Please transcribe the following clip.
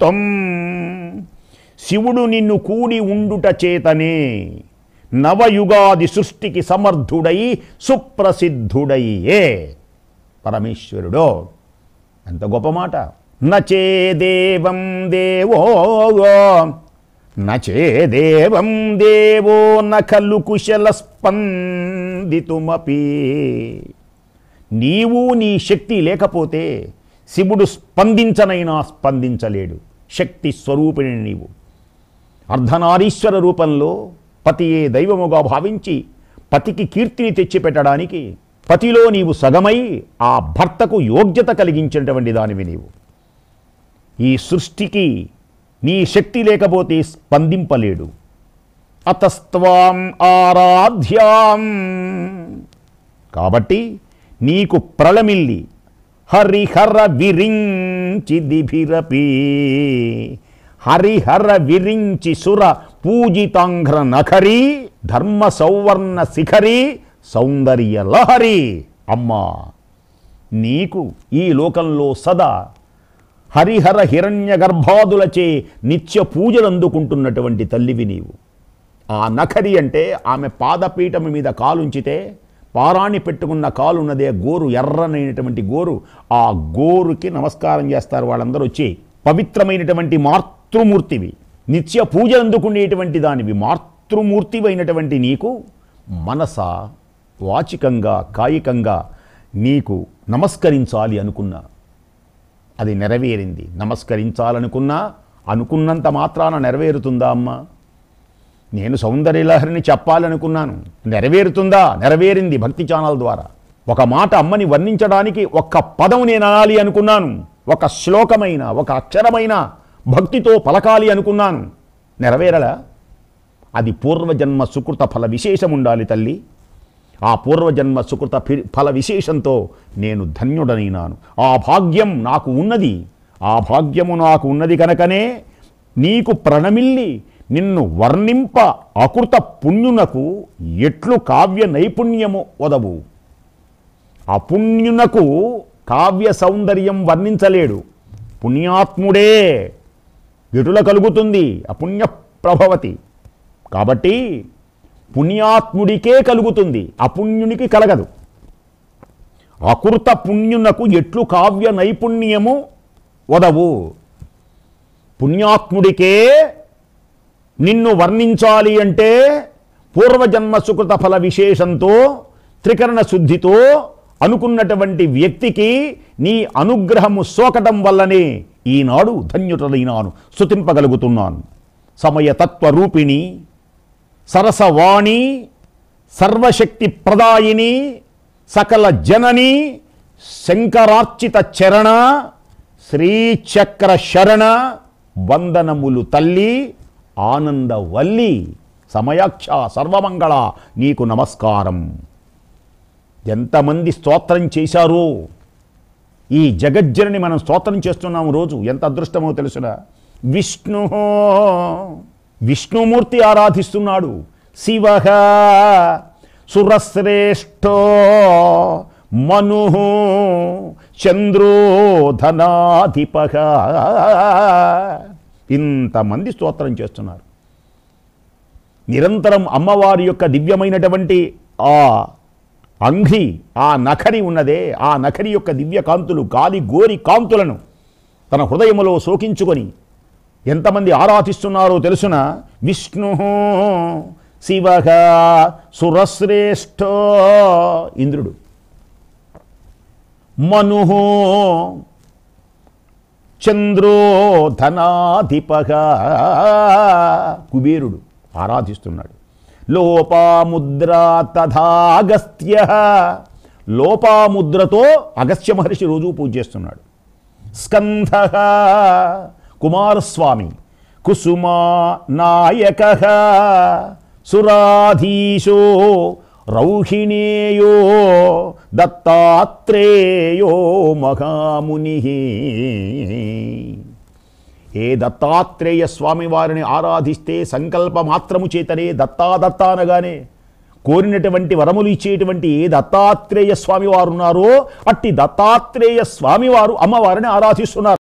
త్వం శివుడు నిన్ను కూడి ఉండుట చేతనే నవయుగాది సృష్టికి సమర్థుడై సుప్రసిద్ధుడయ్యే పరమేశ్వరుడో. ఎంత గొప్ప మాట. నచేదేవం దేవో నచేదేవం దేవో నఖలు కుశల స్పందితుమపి. నీవు నీ శక్తి లేకపోతే శివుడు స్పందించనైనా స్పందించలేడు. శక్తి స్వరూపిణి నీవు. అర్ధనారీశ్వర రూపంలో పతియే దైవముగా భావించి పతికి కీర్తిని తెచ్చిపెట్టడానికి పతిలో నీవు సగమై ఆ భర్తకు యోగ్యత కలిగించినటువంటి దానివి నీవు. ఈ సృష్టికి నీ శక్తి లేకపోతే స్పందింపలేడు. అతస్త్వాం ఆరాధ్యాం. కాబట్టి నీకు ప్రళమిల్లి హరిహర విరించి దిభిరపి. హరిహర విరించి సుర పూజితాంఘ్ర నఖరి ధర్మ సౌవర్ణ శిఖరి సౌందర్య లహరి. అమ్మా, నీకు ఈ లోకంలో సదా హరిహర హిరణ్య గర్భాదులచే నిత్య పూజలు అందుకుంటున్నటువంటి తల్లివి నీవు. ఆ నఖరి అంటే ఆమె పాదపీఠం మీద కాలుంచితే పారాణి పెట్టుకున్న కాలున్నదే గోరు, ఎర్రనైనటువంటి గోరు. ఆ గోరుకి నమస్కారం చేస్తారు వాళ్ళందరూ వచ్చి. పవిత్రమైనటువంటి మాతృమూర్తివి, నిత్య పూజలు అందుకునేటువంటి దానివి, మాతృమూర్తివైనటువంటి నీకు మనస వాచికంగా కాయికంగా నీకు నమస్కరించాలి అనుకున్నా, అది నెరవేరింది. నమస్కరించాలనుకున్నా అనుకున్నంత మాత్రాన నెరవేరుతుందా అమ్మా? నేను సౌందర్యలహరిని చెప్పాలనుకున్నాను, నెరవేరుతుందా? నెరవేరింది భక్తి ఛానల్ ద్వారా. ఒక మాట అమ్మని వర్ణించడానికి ఒక్క పదం నేను అనాలి అనుకున్నాను, ఒక శ్లోకమైన ఒక అక్షరమైన భక్తితో పలకాలి అనుకున్నాను, నెరవేరలా? అది పూర్వజన్మ సుకృత ఫల విశేషం ఉండాలి తల్లి. ఆ పూర్వజన్మ సుకృత ఫల విశేషంతో నేను ధన్యుడనైనాను. ఆ భాగ్యం నాకు ఉన్నది. ఆ భాగ్యము నాకు ఉన్నది కనుకనే నీకు ప్రణమిల్లి నిన్ను వర్ణింప అకృత పుణ్యునకు ఎట్లు కావ్య నైపుణ్యము వదవు. అపుణ్యునకు కావ్య సౌందర్యం వర్ణించలేడు. పుణ్యాత్ముడే ఎటుల కలుగుతుంది? అపుణ్య ప్రభవతి. కాబట్టి పుణ్యాత్ముడికే కలుగుతుంది, అపుణ్యునికి కలగదు. అకృత పుణ్యునకు ఎట్లు కావ్య నైపుణ్యము వదవు. పుణ్యాత్ముడికే నిన్ను వర్ణించాలి అంటే పూర్వజన్మ సుకృత ఫల విశేషంతో త్రికరణ శుద్ధితో అనుకున్నటువంటి వ్యక్తికి నీ అనుగ్రహము సోకటం వల్లనే ఈనాడు ధన్యుటనైనాను, స్తుతింపగలుగుతున్నాను. సమయతత్వరూపిణి సరసవాణి సర్వశక్తి ప్రదాయిని సకల జనని శంకరార్చిత చరణ శ్రీచక్ర శరణ వందనములు తల్లి ఆనందవల్లి సమయాక్ష సర్వమంగళ నీకు నమస్కారం. ఎంతమంది స్తోత్రం చేశారో, ఈ జగజ్జనని మనం స్తోత్రం చేస్తున్నాము రోజు. ఎంత అదృష్టమో తెలుసునా? విష్ణుమూర్తి ఆరాధిస్తున్నాడు. శివ సురశ్రేష్ఠో మను చంద్రో ధనాధిప. ఇంతమంది స్తోత్రం చేస్తున్నారు. నిరంతరం అమ్మవారి యొక్క దివ్యమైనటువంటి ఆ అంఘ్రి, ఆ నఖరి ఉన్నదే, ఆ నఖరి యొక్క దివ్య కాంతులు, గాలి గోరి కాంతులను తన హృదయములో శోకించుకొని ఎంతమంది ఆరాధిస్తున్నారో తెలుసున? విష్ణు శివ సురశ్రేష్ఠో ఇంద్రుడు, మను చంద్రో ధనాధిపగా కుబేరుడు ఆరాధిస్తున్నాడు. లోపాముద్రా తథాగస్త్య, లోపాముద్రతో అగస్త్య మహర్షి రోజు పూజ చేస్తున్నాడు. స్కంధ కుమారస్వామి, కుసుమా నాయక సురాధీశో రౌహిణేయో దత్తాత్రేయో మహాముని. ఏ దత్తాత్రేయ స్వామి వారిని ఆరాధిస్తే సంకల్ప మాత్రము చేతనే దత్తా అనగానే కోరినటువంటి వరములు ఇచ్చేటువంటి ఏ దత్తాత్రేయ స్వామి వారు ఉన్నారో అట్టి దత్తాత్రేయ స్వామి వారు అమ్మవారిని ఆరాధిస్తున్నారు.